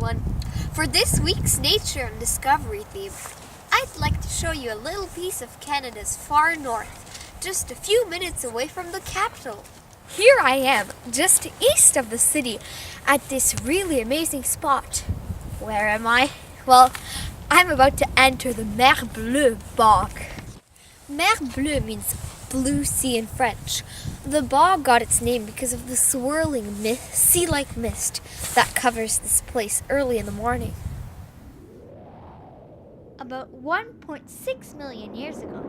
everyone! For this week's Nature and Discovery theme, I'd like to show you a little piece of Canada's far north, just a few minutes away from the capital. Here I am, just east of the city, at this really amazing spot. Where am I? Well, I'm about to enter the Mer Bleue Bog. Mer Bleue means blue sea in French. The bog got its name because of the swirling sea-like mist that covers this place early in the morning. About 1.6 million years ago,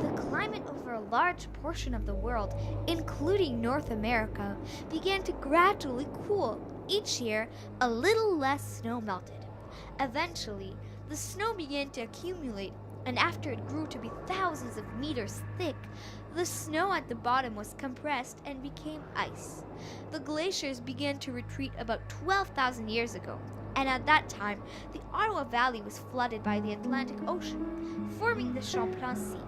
the climate over a large portion of the world, including North America, began to gradually cool. Each year, a little less snow melted. Eventually, the snow began to accumulate, and after it grew to be thousands of meters thick, the snow at the bottom was compressed and became ice. The glaciers began to retreat about 12,000 years ago, and at that time, the Ottawa Valley was flooded by the Atlantic Ocean, forming the Champlain Sea.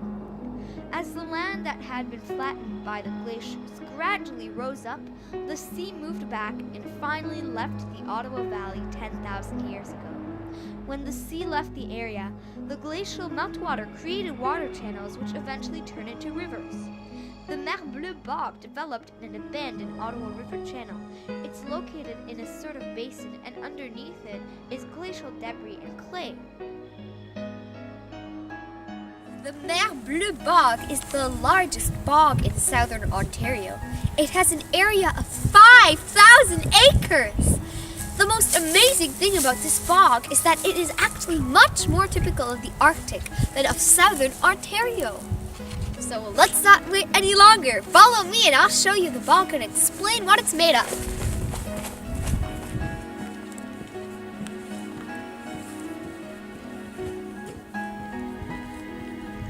As the land that had been flattened by the glaciers gradually rose up, the sea moved back and finally left the Ottawa Valley 10,000 years ago. When the sea left the area, the glacial meltwater created water channels which eventually turned into rivers. The Mer Bleue Bog developed in an abandoned Ottawa River channel. It's located in a sort of basin, and underneath it is glacial debris and clay. The Mer Bleue Bog is the largest bog in southern Ontario. It has an area of 5,000 acres! The most amazing thing about this bog is that it is actually much more typical of the Arctic than of southern Ontario. So let's not wait any longer. Follow me and I'll show you the bog and explain what it's made of.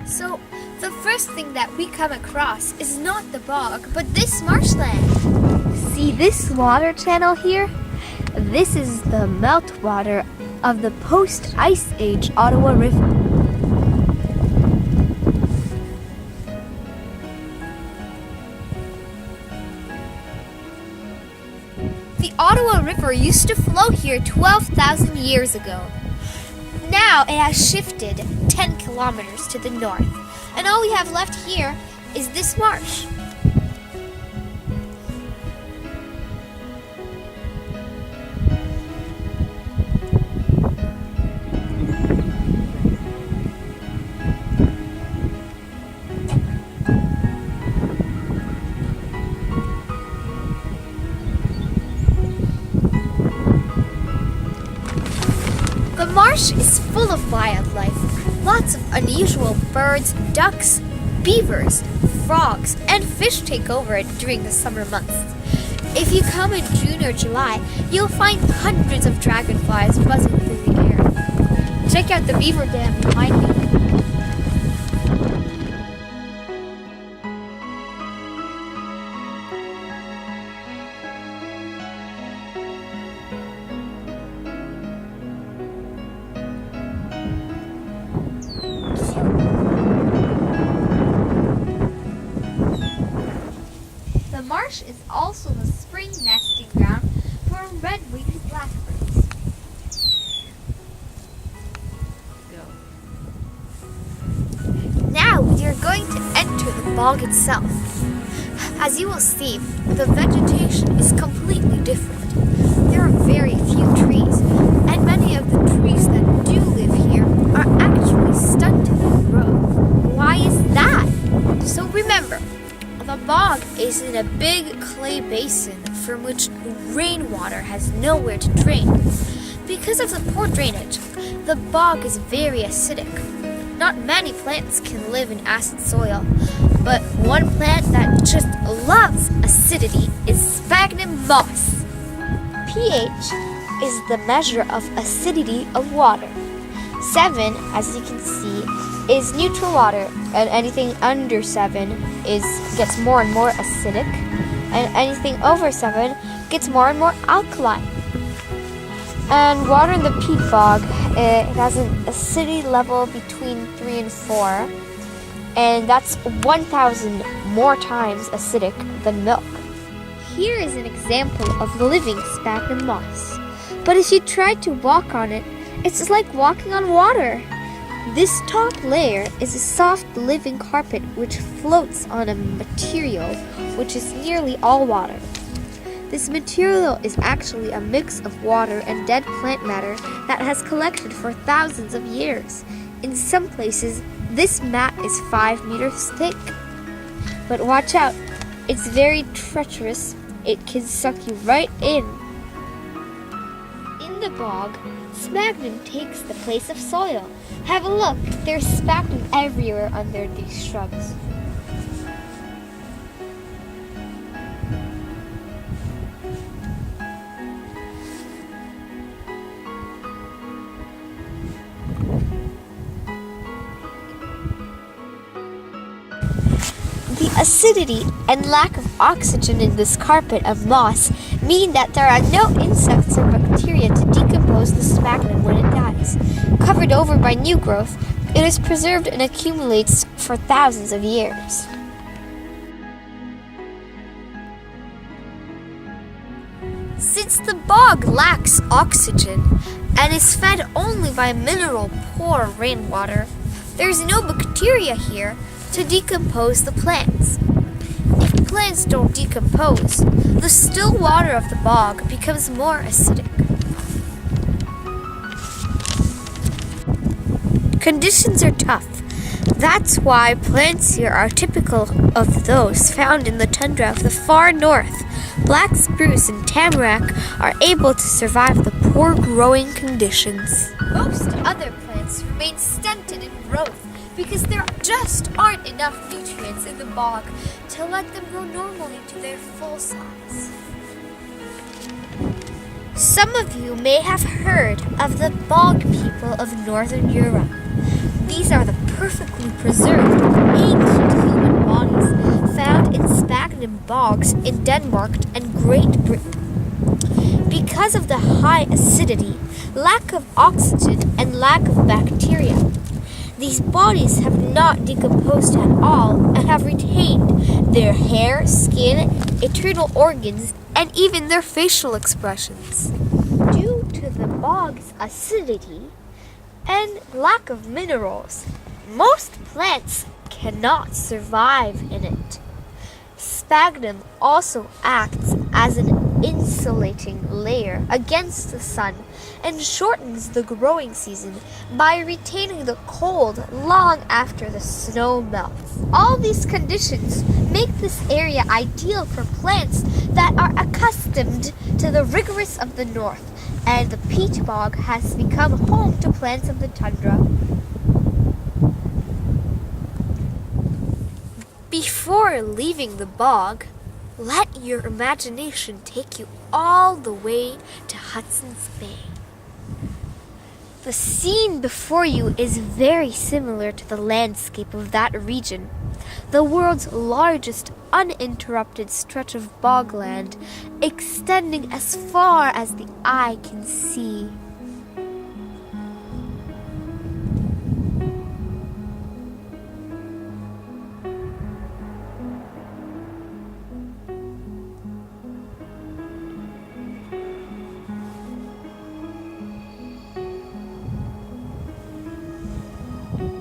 So the first thing that we come across is not the bog, but this marshland. See this water channel here? This is the meltwater of the post-Ice Age Ottawa River. The Ottawa River used to flow here 12,000 years ago. Now it has shifted 10 kilometers to the north, and all we have left here is this marsh. The marsh is full of wildlife, lots of unusual birds, ducks, beavers, frogs, and fish take over it during the summer months. If you come in June or July, you'll find hundreds of dragonflies buzzing through the air. Check out the beaver dam behind me. The marsh is also the spring nesting ground for red-winged blackbirds. Now we are going to enter the bog itself. As you will see, the vegetation is completely different. There are very few trees, and many of the trees that do live here are actually stunted and grow. Why is that? So remember, the bog is in a big clay basin from which rainwater has nowhere to drain. Because of the poor drainage, the bog is very acidic. Not many plants can live in acid soil, but one plant that just loves acidity is sphagnum moss. pH is the measure of acidity of water. 7, as you can see, is neutral water, and anything under 7 gets more and more acidic, and anything over 7 gets more and more alkaline. And water in the peat bog, it has an acidity level between 3 and 4, and that's 1,000 more times acidic than milk. Here is an example of living sphagnum moss. but if you try to walk on it, it's like walking on water. This top layer is a soft living carpet which floats on a material which is nearly all water. This material is actually a mix of water and dead plant matter that has collected for thousands of years. In some places, this mat is 5 meters thick. But watch out, it's very treacherous. It can suck you right in. In the bog, sphagnum takes the place of soil. Have a look, there's sphagnum everywhere under these shrubs. The acidity and lack of oxygen in this carpet of moss mean that there are no insects or bacteria to decompose the sphagnum when it dies. Covered over by new growth, it is preserved and accumulates for thousands of years. Since the bog lacks oxygen and is fed only by mineral-poor rainwater, there's no bacteria here to decompose the plants. If plants don't decompose, the still water of the bog becomes more acidic. Conditions are tough. That's why plants here are typical of those found in the tundra of the far north. Black spruce and tamarack are able to survive the poor growing conditions. Most other plants remain stunted in growth because there just aren't enough nutrients in the bog to let them grow normally to their full size. Some of you may have heard of the bog people of Northern Europe. These are the perfectly preserved ancient human bodies found in sphagnum bogs in Denmark and Great Britain. Because of the high acidity, lack of oxygen, and lack of bacteria, these bodies have not decomposed at all and have retained their hair, skin, internal organs, and even their facial expressions. Due to the bog's acidity and lack of minerals, most plants cannot survive in it. Sphagnum also acts as an insulating layer against the sun and shortens the growing season by retaining the cold long after the snow melts. All these conditions make this area ideal for plants that are accustomed to the rigorous of the north, and the peat bog has become home to plants of the tundra. Before leaving the bog, let your imagination take you all the way to Hudson's Bay. The scene before you is very similar to the landscape of that region, the world's largest uninterrupted stretch of bogland, extending as far as the eye can see.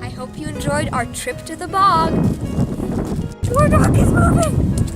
I hope you enjoyed our trip to the bog. Our dog is moving!